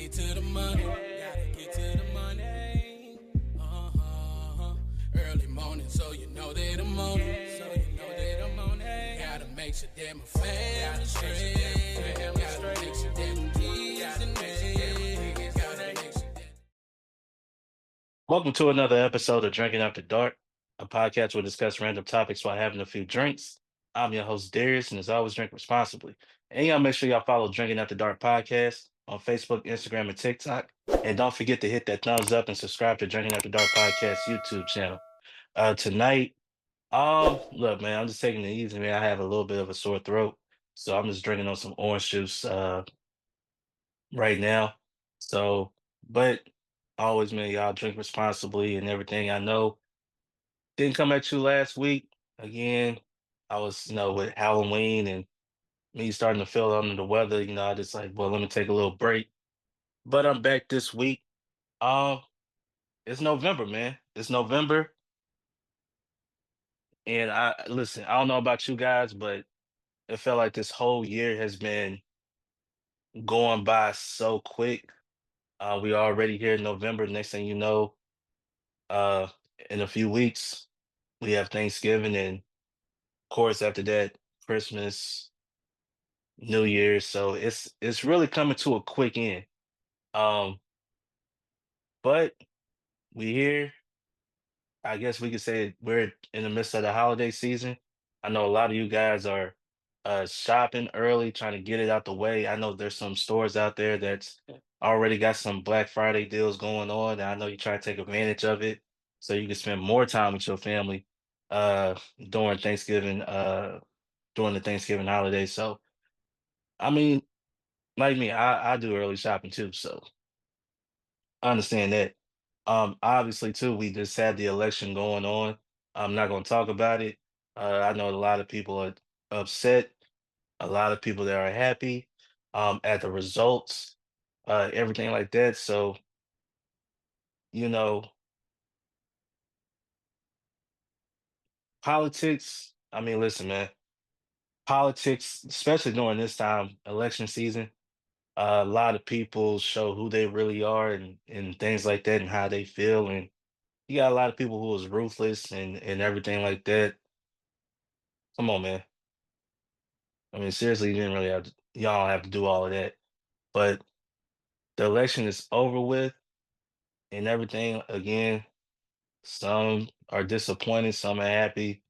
get to the money. Gotta get to the money. Early morning, so you know that I'm on it. So you know that I'm on it. Gotta make sure that my family straight. Gotta make sure that my kids and me. Gotta make sure that. Welcome to another episode of Drinking After Dark, a podcast where we discuss random topics while having a few drinks. I'm your host, Darius, and as always, drink responsibly. And y'all make sure y'all follow Drinking After Dark podcast on Facebook, Instagram, and TikTok. And don't forget to hit that thumbs up and subscribe to Drinking After Dark podcast YouTube channel. Tonight, look, man, I'm just taking it easy, man. I have a little bit of a sore throat, so I'm just drinking on some orange juice right now. So, but always, man, y'all drink responsibly and everything. I know didn't come at you last week. Again, I was, with Halloween and me starting to feel under the weather, I just like, well, let me take a little break. But I'm back this week. Um, it's November, man. It's November. And I listen, I don't know about you guys, but it felt like this whole year has been going by so quick. We already here in November. Next thing you know, uh, in a few weeks, we have Thanksgiving, and of course, after that, Christmas, New Year's. So it's really coming to a quick end. Um, but we here. I guess we could say we're in the midst of the holiday season. I know a lot of you guys are shopping early, trying to get it out the way. I know there's some stores out there that's already got some Black Friday deals going on. And I know you try to take advantage of it so you can spend more time with your family uh during Thanksgiving, during the Thanksgiving holiday. So I mean, like me, I do early shopping too, so I understand that. Obviously too, we just had the election going on. I'm not going to talk about it. I know a lot of people are upset, a lot of people that are happy at the results, everything like that. So, you know, politics, I mean, listen, man, politics, especially during this time, election season, a lot of people show who they really are and things like that and how they feel. And you got a lot of people who was ruthless and everything like that. Come on, man. I mean, seriously, you didn't really have to, y'all don't have to do all of that. But the election is over with and everything. Again, some are disappointed, some are happy.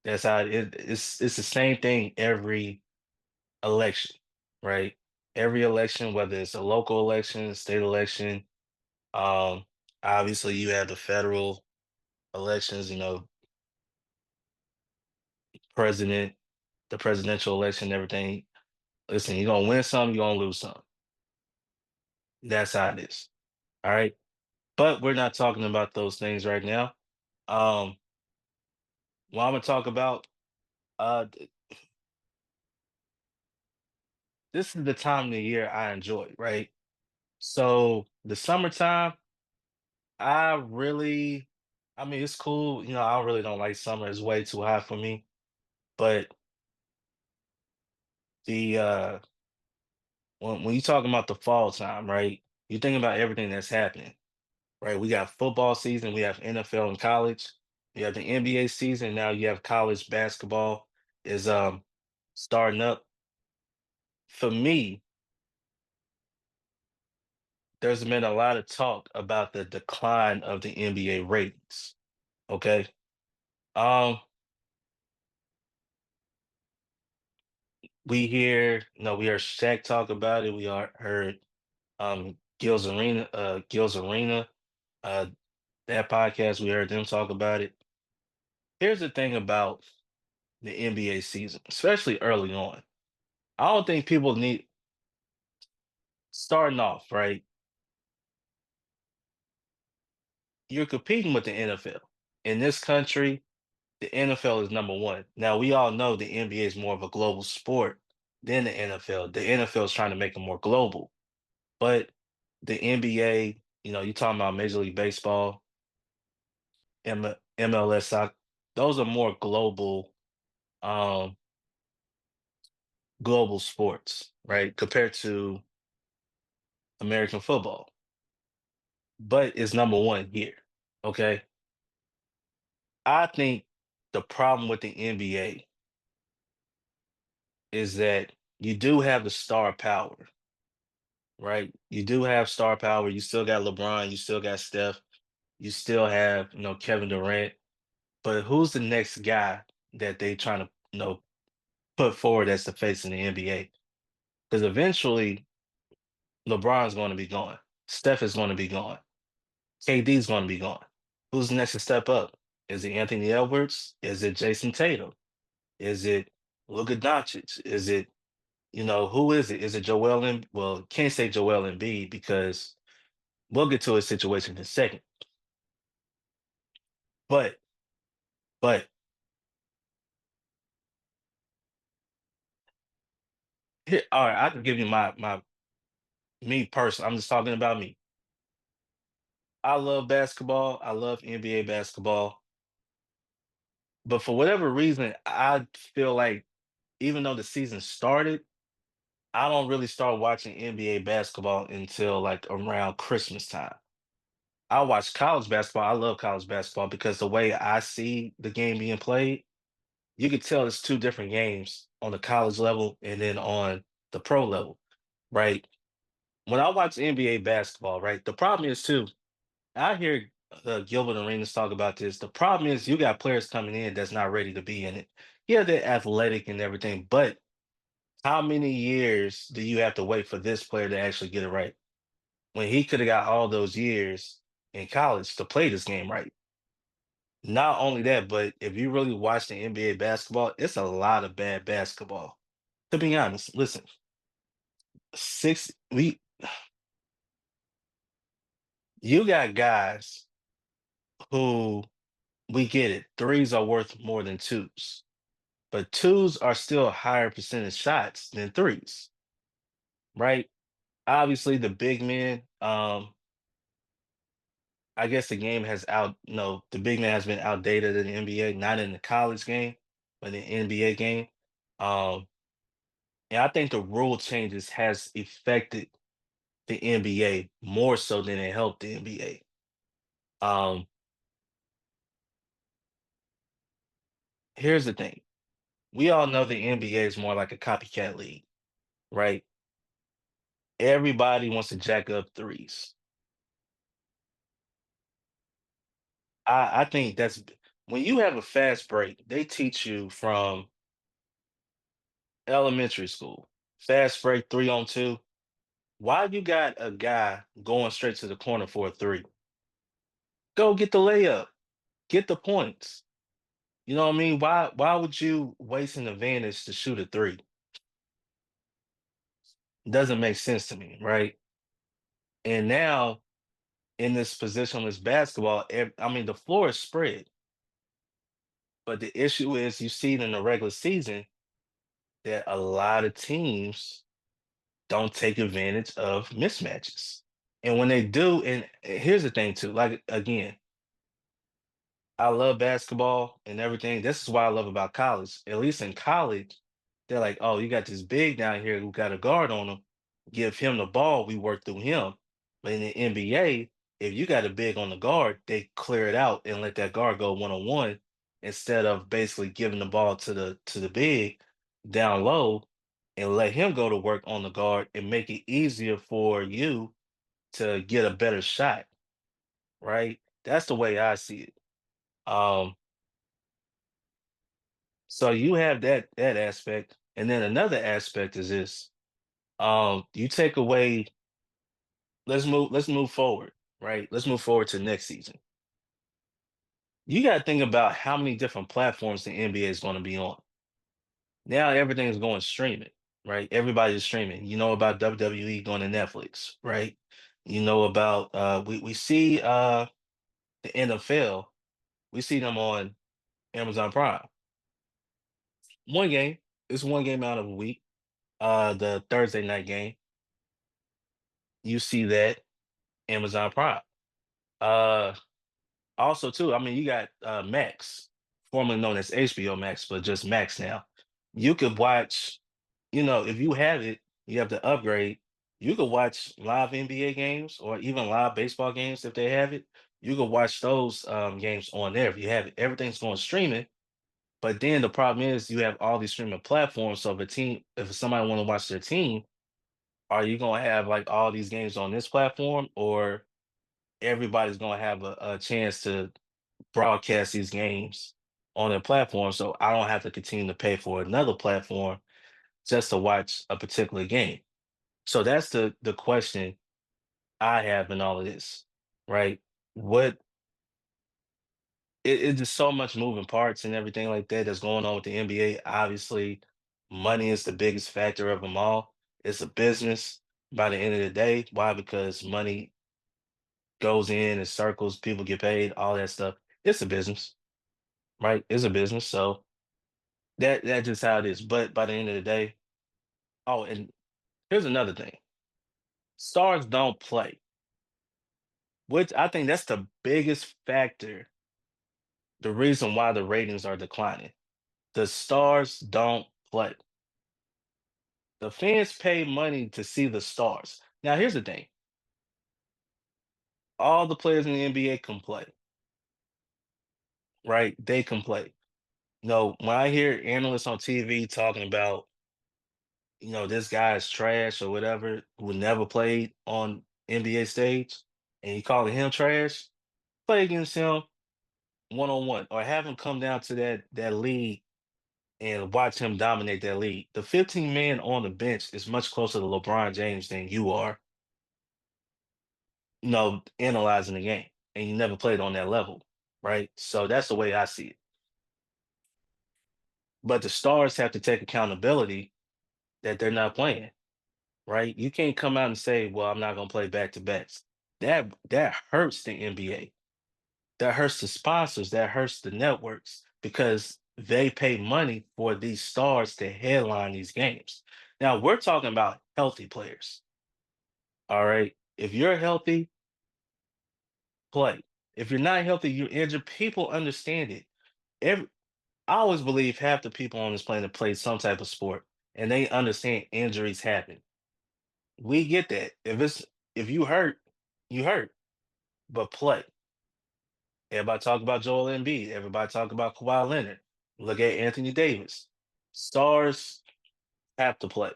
That's how it's the same thing every election, right? Every election, whether it's a local election, state election, um, obviously you have the federal elections, president, the presidential election, everything. Listen, you're gonna win some, you're gonna lose some. That's how it is. All right. But we're not talking about those things right now. Um, what I'm gonna talk about, th- this is the time of the year I enjoy, right? So the summertime, I really, I mean, it's cool. I really don't like summer. It's way too hot for me. But the when you talking about the fall time, right? You think about everything that's happening, right? We got football season, we have NFL and college, you have the NBA season, now you have college basketball is starting up. For me, there's been a lot of talk about the decline of the NBA ratings. Okay. Um, we heard Shaq talk about it. We are heard Gil's Arena, uh that podcast, we heard them talk about it. Here's the thing about the NBA season, especially early on. I don't think people need starting off, right? You're competing with the NFL. In this country, the NFL is number one. Now we all know the NBA is more of a global sport than the NFL. The NFL is trying to make it more global. But the NBA, you're talking about Major League Baseball, MLS, those are more global um global sports, right? Compared to American football, but it's number one here. Okay. I think the problem with the NBA is that you do have the star power, right? You do have star power. You still got LeBron, you still got Steph, you still have, Kevin Durant. But who's the next guy that they trying to, put forward as the face in the NBA? Because eventually LeBron's going to be gone. Steph is going to be gone. KD's going to be gone. Who's next to step up? Is it Anthony Edwards? Is it Jason Tatum? Is it Luka Doncic? Is it, who is it? Is it Joel Well, can't say Joel Embiid because we'll get to his situation in a second. But, but here, all right, I can give you my me personally. I'm just talking about me. I love basketball. I love NBA basketball. But for whatever reason, I feel like even though the season started, I don't really start watching NBA basketball until like around Christmas time. I watch college basketball. I love college basketball because the way I see the game being played, you can tell it's two different games on the college level and then on the pro level, right? When I watch NBA basketball, right, the problem is too, I hear Gilbert Arenas talk about this. The problem is you got players coming in that's not ready to be in it. Yeah, they're athletic and everything, but how many years do you have to wait for this player to actually get it right? When he could have got all those years in college to play this game right. Not only that, but if you really watch the NBA basketball, it's a lot of bad basketball. To be honest, listen, six we you got guys who we get it. Threes are worth more than twos, but twos are still higher percentage shots than threes, right? Obviously, the big men. I guess the game has no, the big man has been outdated in the NBA, not in the college game, but in the NBA game. Um, and I think the rule changes has affected the NBA more so than it helped the NBA. Here's the thing. We all know the NBA is more like a copycat league, right? Everybody wants to jack up threes. I think when you have a fast break, they teach you from elementary school. Fast break 3-on-2. Why you got a guy going straight to the corner for a three? Go get the layup, get the points. You know what I mean? Why would you waste an advantage to shoot a three? Doesn't make sense to me, right? And now in this positionless basketball, I mean the floor is spread, but the issue is you see it in the regular season that a lot of teams don't take advantage of mismatches. And when they do, and here's the thing too, like again, I love basketball and everything. This is what I love about college. At least in college, they're like, oh, you got this big down here who got a guard on him. Give him the ball, we work through him. But in the NBA, if you got a big on the guard, they clear it out and let that guard go 1-on-1 instead of basically giving the ball to the big down low and let him go to work on the guard and make it easier for you to get a better shot, right? That's the way I see it. Um, So you have that aspect, and then another aspect is this. You take away, let's move forward, right? Let's move forward to next season. You got to think about how many different platforms the NBA is going to be on. Now everything is going streaming, right? Everybody's streaming. You know about WWE going to Netflix, right? You know about we see the NFL, we see them on Amazon Prime. One game, it's one game out of a week. The Thursday night game. You see that Amazon Prime. Uh, Also too, I mean, you got Max, formerly known as HBO Max, but just Max now. You could watch. if you have it, you have to upgrade. You could watch live NBA games or even live baseball games if they have it. You could watch those games on there if you have it. Everything's going streaming. But then the problem is you have all these streaming platforms. So if somebody want to watch their team, are you gonna have like all these games on this platform, or everybody's gonna have a chance to broadcast these games on their platform? So I don't have to continue to pay for another platform just to watch a particular game. So that's the question I have in all of this, right? What it's just so much moving parts and everything like that that's going on with the NBA. Obviously, money is the biggest factor of them all. It's a business by the end of the day. Why? Because money goes in and circles, people get paid, all that stuff. It's a business, right? It's a business. So that's just how it is. But by the end of the day, oh, and here's another thing. Stars don't play, which I think that's the biggest factor, the reason why the ratings are declining. The stars don't play. The fans pay money to see the stars. Now, here's the thing: all the players in the NBA can play, right? They can play. No, when I hear analysts on TV talking about, this guy is trash or whatever, who never played on NBA stage, and you calling him trash, play against him one on one, or have him come down to that league and watch him dominate that league. The 15 man on the bench is much closer to LeBron James than you are, analyzing the game. And you never played on that level, right? So that's the way I see it. But the stars have to take accountability that they're not playing, right? You can't come out and say, "Well, I'm not going to play back to backs." That hurts the NBA. That hurts the sponsors. That hurts the networks because they pay money for these stars to headline these games. Now we're talking about healthy players. All right. If you're healthy, play. If you're not healthy, you're injured. People understand it. Every I always believe half the people on this planet play some type of sport, and they understand injuries happen. We get that. If you hurt, you hurt, but play. Everybody talk about Joel Embiid. Everybody talk about Kawhi Leonard. Look at Anthony Davis. Stars have to play,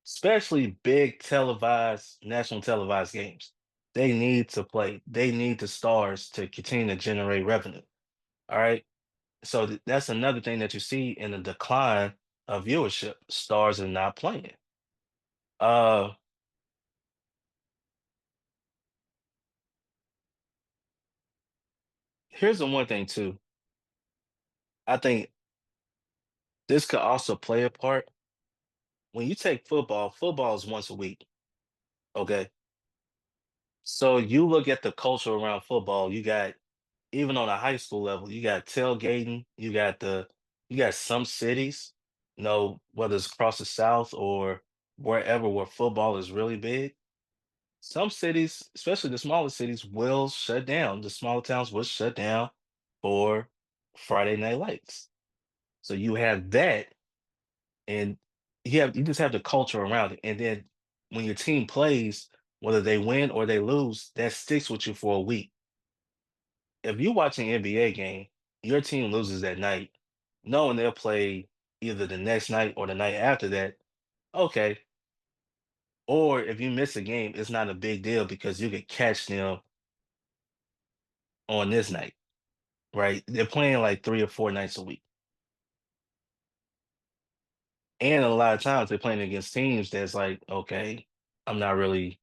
especially big televised, national televised games. They need to play. They need the stars to continue to generate revenue. All right. So that's another thing that you see in the decline of viewership. Stars are not playing. Uh, Here's the one thing too. I think this could also play a part. When you take football is once a week. Okay. So you look at the culture around football, you got, even on a high school level, you got tailgating, you got some cities, whether it's across the South or wherever where football is really big. Some cities, especially the smaller cities, will shut down. The smaller towns will shut down for Friday Night Lights. So you have that, and you just have the culture around it. And then when your team plays, whether they win or they lose, that sticks with you for a week. If you watch an NBA game, your team loses that night, knowing they'll play either the next night or the night after that, okay. Or if you miss a game, it's not a big deal because you could catch them on this night, right? They're playing like 3 or 4 nights a week. And a lot of times they're playing against teams that's like, okay, I'm not really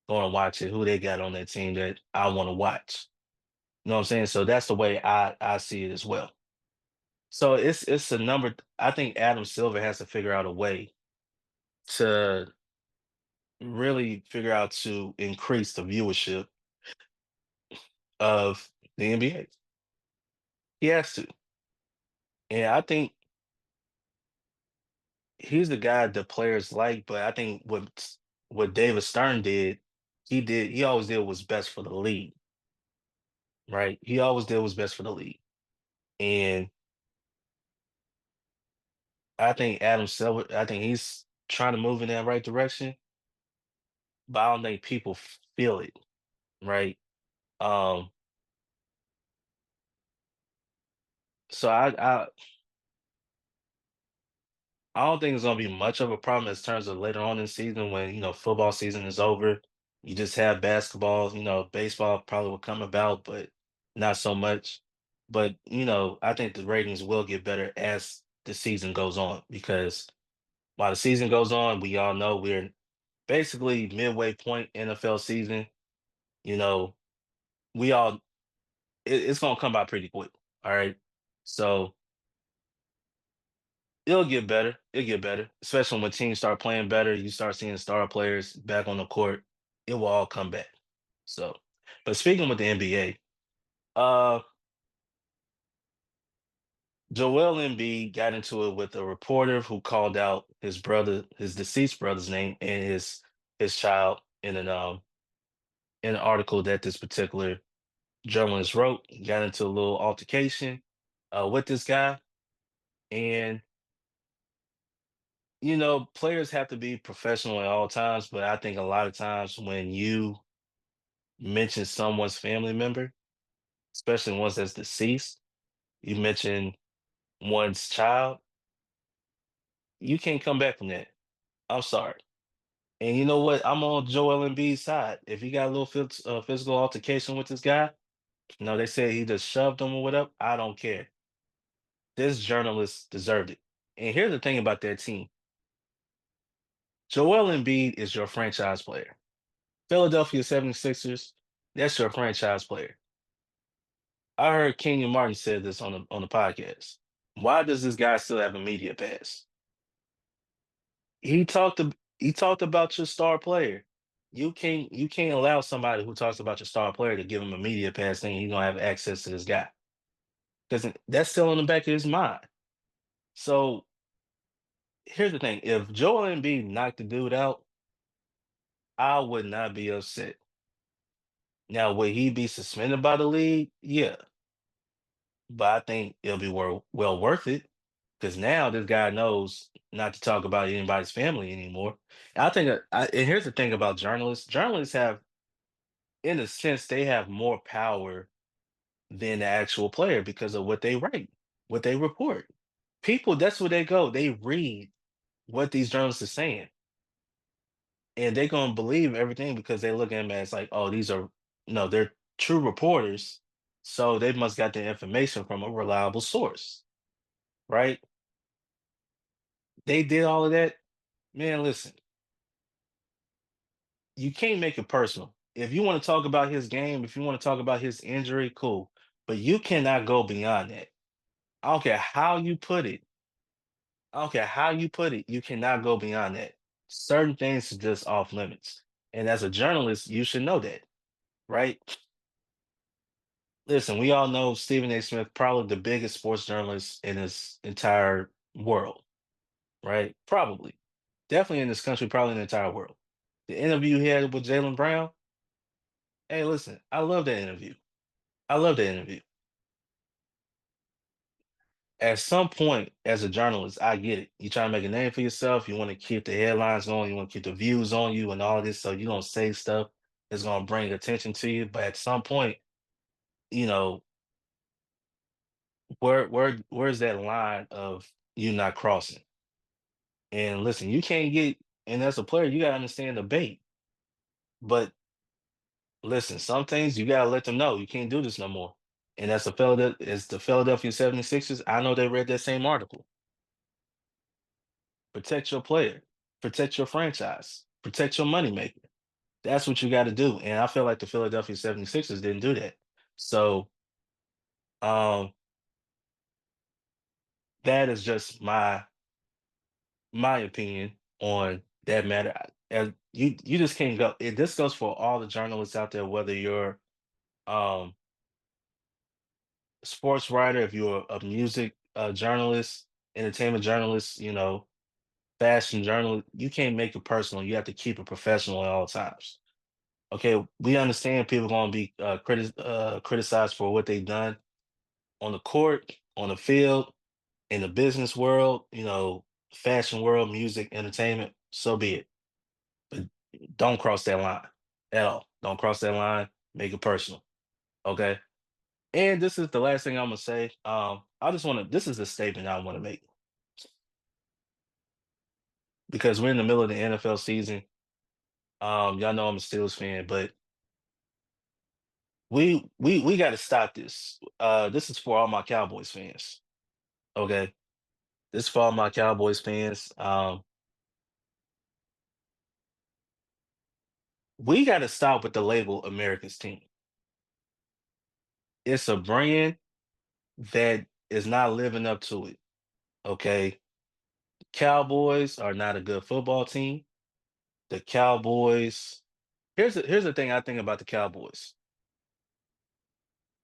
going to watch it. Who they got on that team that I want to watch? You know what I'm saying? So that's the way I see it as well. So it's a number. I think Adam Silver has to figure out a way to really figure out to increase the viewership of the NBA. He has to. And I think he's the guy the players like, but I think what David Stern he always did was best for the league, right? He always did was best for the league. And I think Adam Silver, I think he's trying to move in that right direction, but I don't think people feel it, right? Um, so I don't think it's gonna be much of a problem in terms of later on in the season when, football season is over. You just have basketball, baseball probably will come about, but not so much. But, I think the ratings will get better as the season goes on because while the season goes on, we all know we're basically midway point NFL season. You know, we all it's gonna come by pretty quick. All right. So it'll get better. It'll get better, especially when teams start playing better. You start seeing star players back on the court. It will all come back. So, but speaking with the NBA, uh, Joel Embiid got into it with a reporter who called out his brother, his deceased brother's name, and his child in an article that this particular journalist wrote. He got into a little altercation with this guy, and players have to be professional at all times, but I think a lot of times when you mention someone's family member, especially ones that's deceased, you mention one's child, you can't come back from that. I'm sorry. And you know what? I'm on Joel Embiid's side. If he got a little physical altercation with this guy, they say he just shoved him or whatever. I don't care. This journalist deserved it. And here's the thing about that team. Joel Embiid is your franchise player. Philadelphia 76ers, that's your franchise player. I heard Kenyon Martin said this on the podcast. Why does this guy still have a media pass? He talked he talked about your star player. You can't allow somebody who talks about your star player to give him a media pass saying he's gonna have access to this guy. Because that's still in the back of his mind. So here's the thing: if Joel Embiid knocked the dude out, I would not be upset. Now, would he be suspended by the league? Yeah, but I think it'll be well worth it because now this guy knows not to talk about anybody's family anymore. And I think, and here's the thing about journalists: journalists have, in a sense, they have more power than the actual player because of what they write, what they report. People, that's where they go. They read what these journalists are saying, and they're gonna believe everything because they look at them as like, oh, these are no, they're true reporters, so they must got their information from a reliable source, right? They did all of that. Man, listen, you can't make it personal. If you want to talk about his game, if you want to talk about his injury, cool. But you cannot go beyond that. I don't care how you put it. I don't care how you put it. You cannot go beyond that. Certain things are just off limits. And as a journalist, you should know that, right? Listen, we all know Stephen A. Smith, probably the biggest sports journalist in this entire world, right? Probably. Definitely in this country, probably in the entire world. The interview he had with Jalen Brown, hey, listen, I love that interview. I love that interview. At some point, as a journalist, I get it. You try to make a name for yourself. You want to keep the headlines going. You want to keep the views on you and all this. So you're gonna say stuff that's gonna bring attention to you. But at some point, you know, where's that line of you not crossing? And listen, you can't get, and as a player, you gotta understand the bait. But listen, some things you gotta let them know you can't do this no more. And as the Philadelphia 76ers, I know they read that same article. Protect your player, protect your franchise, protect your moneymaker. That's what you got to do. And I feel like the Philadelphia 76ers didn't do that. So um that is just my opinion on that matter. And you just can't go. This goes for all the journalists out there, whether you're um sports writer, if you're a music journalist, entertainment journalist, fashion journalist, you can't make it personal. You have to keep it professional at all times. Okay, we understand people going to be criticized for what they've done on the court, on the field, in the business world. fashion world, music, entertainment, so be it. But don't cross that line at all. Don't cross that line. Make it personal. Okay. And this is the last thing I'm gonna say. I just want to. This is a statement I want to make because we're in the middle of the NFL season. Y'all know I'm a Steelers fan, but we got to stop this. This is for all my Cowboys fans. Okay, this is for all my Cowboys fans. We got to stop with the label America's team. It's a brand that is not living up to it. Okay, Cowboys are not a good football team. The Cowboys. Here's the thing I think about the Cowboys.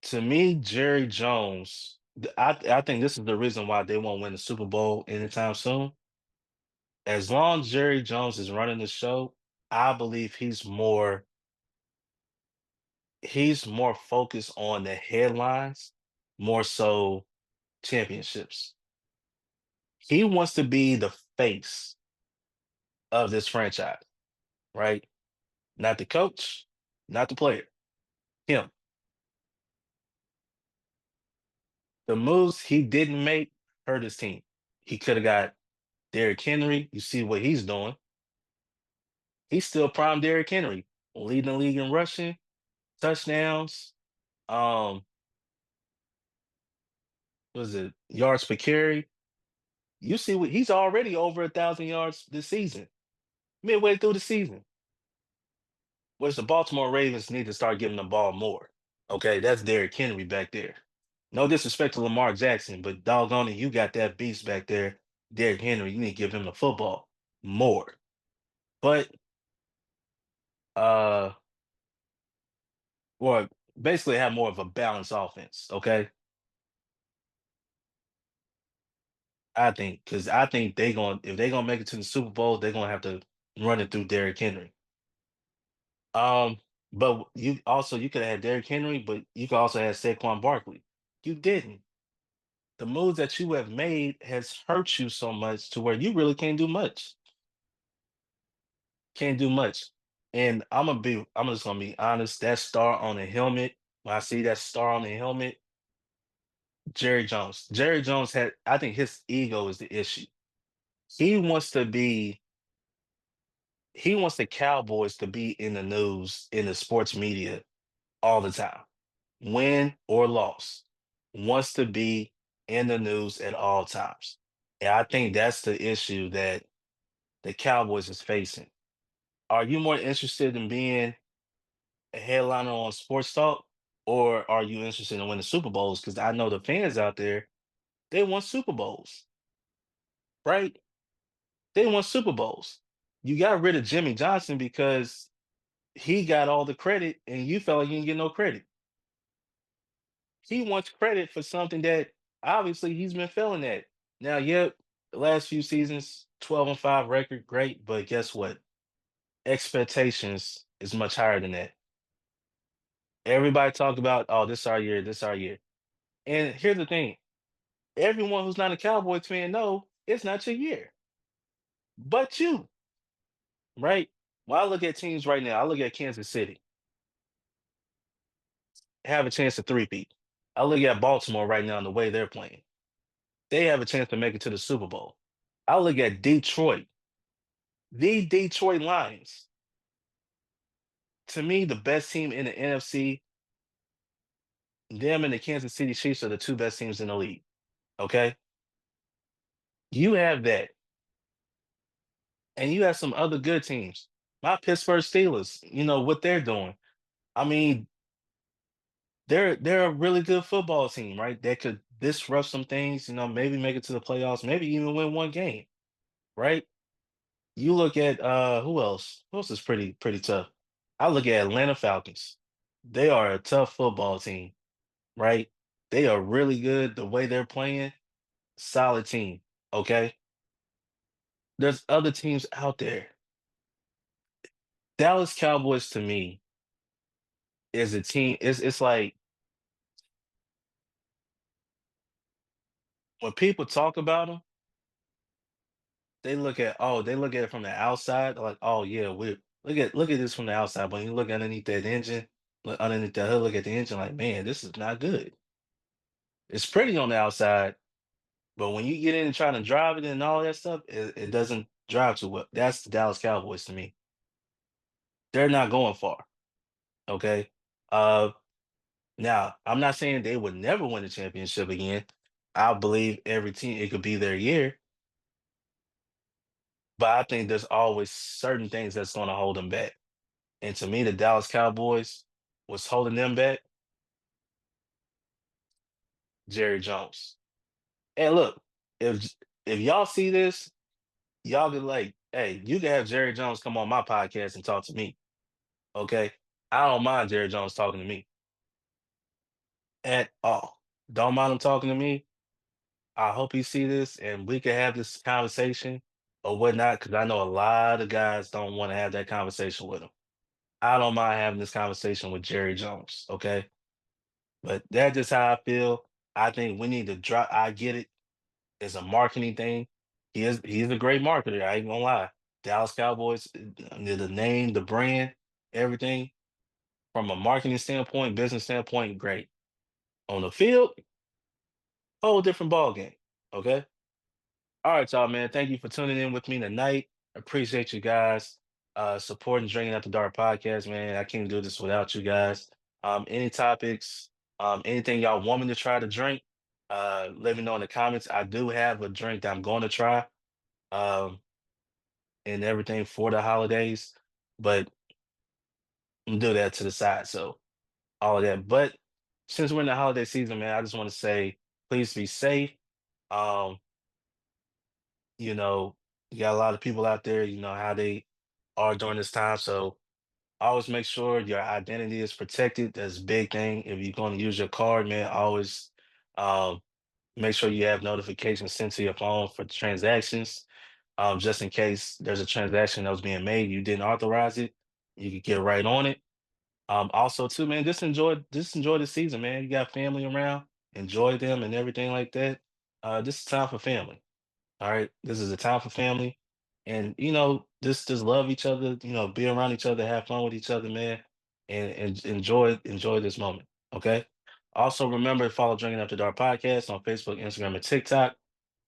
To me, Jerry Jones. I think this is the reason why they won't win the Super Bowl anytime soon. As long as Jerry Jones is running the show, I believe he's more focused on the headlines, more so championships. He wants to be the face of this franchise, right? Not the coach, not the player, him. The moves he didn't make hurt his team. He could have got Derrick Henry. You see what he's doing. He's still prime Derrick Henry, leading the league in rushing, touchdowns. Um, what was it yards per carry? You see what he's already over 1,000 yards this season, midway through the season. Which the Baltimore Ravens need to start giving the ball more. Okay, that's Derrick Henry back there. No disrespect to Lamar Jackson, but doggone it, you got that beast back there, Derrick Henry. You need to give him the football more. But uh, or basically have more of a balanced offense. Okay, I think because I think they going if they gonna make it to the Super Bowl, they're gonna have to run it through Derrick Henry. Um, but you could have had Derrick Henry, but you could also have Saquon Barkley. You didn't. The moves that you have made has hurt you so much to where you really can't do much. Can't do much. And I'm just gonna be honest. That star on the helmet, when I see that star on the helmet, Jerry Jones. Jerry Jones I think his ego is the issue. He wants to be, he wants the Cowboys to be in the news, in the sports media all the time, win or loss, wants to be in the news at all times. And I think that's the issue that the Cowboys is facing. Are you more interested in being a headliner on Sports Talk, or are you interested in winning Super Bowls? Because I know the fans out there, they want Super Bowls, right? They want Super Bowls. You got rid of Jimmy Johnson because he got all the credit and you felt like you didn't get no credit. He wants credit for something that obviously he's been failing at. Now, yep, the last few seasons, 12-5 record, great, but guess what? Expectations is much higher than that. Everybody talk about, oh, this our year, this our year. And here's the thing: everyone who's not a Cowboys fan know it's not your year, but you, right? When I look at teams right now, I look at Kansas City have a chance to three-peat. I look at Baltimore right now and the way they're playing. They have a chance to make it to the Super Bowl. I look at Detroit, the Detroit Lions. To me, the best team in the NFC, them and the Kansas City Chiefs are the two best teams in the league. Okay. You have that. And you have some other good teams. My Pittsburgh Steelers, what they're doing. I mean, they're a really good football team, right? That could disrupt some things, maybe make it to the playoffs, maybe even win one game, right? You look at who else? Who else is pretty tough? I look at Atlanta Falcons. They are a tough football team, right? They are really good the way they're playing. Solid team. Okay. There's other teams out there. Dallas Cowboys to me is a team. It's like when people talk about them, they look at it from the outside, like, "Oh, yeah, we look at this from the outside," but when you look underneath that engine, look underneath the hood, look at the engine like, "Man, this is not good." It's pretty on the outside, but when you get in and try to drive it and all that stuff, it doesn't drive too well. That's the Dallas Cowboys to me. They're not going far, okay? Uh, Now, I'm not saying they would never win a championship again. I believe every team, it could be their year, but I think there's always certain things that's gonna hold them back. And to me, the Dallas Cowboys, what's holding them back, Jerry Jones. And look, if if y'all see this, y'all be like, hey, you can have Jerry Jones come on my podcast and talk to me. Okay. I don't mind Jerry Jones talking to me at all. Don't mind him talking to me. I hope he see this and we can have this conversation or whatnot, because I know a lot of guys don't want to have that conversation with him. I don't mind having this conversation with Jerry Jones. Okay. But that's just how I feel. I think we need to drop. I get it. It's a marketing thing. He's a great marketer. I ain't gonna lie. Dallas Cowboys, the name, the brand, everything from a marketing standpoint, business standpoint, great. On the field, whole different ball game. Okay. All right, y'all, man. Thank you for tuning in with me tonight. Appreciate you guys supporting Drinking After Dark podcast, man. I can't do this without you guys. Any topics, anything y'all want me to try to drink, let me know in the comments. I do have a drink that I'm going to try, um, and everything for the holidays, but I'm do that to the side. So all of that. But since we're in the holiday season, man, I just want to say, please be safe. Um, you know, you got a lot of people out there, you know, how they are during this time. So always make sure your identity is protected. That's a big thing. If you're going to use your card, man, always um, make sure you have notifications sent to your phone for transactions. Just in case there's a transaction that was being made, you didn't authorize it, you could get right on it. Also, too, man, just enjoy the season, man. You got family around, enjoy them and everything like that. This is time for family. All right. This is a time for family. And just love each other, be around each other, have fun with each other, man, and enjoy this moment. Okay. Also remember to follow Drinking After Dark Podcast on Facebook, Instagram, and TikTok.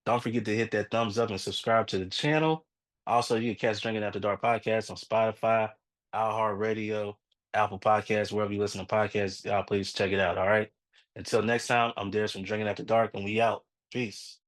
Don't forget to hit that thumbs up and subscribe to the channel. Also, you can catch Drinking After Dark Podcast on Spotify, iHeartRadio, Apple Podcasts, wherever you listen to podcasts. Y'all please check it out. All right. Until next time, I'm Darius from Drinking After Dark, and we out. Peace.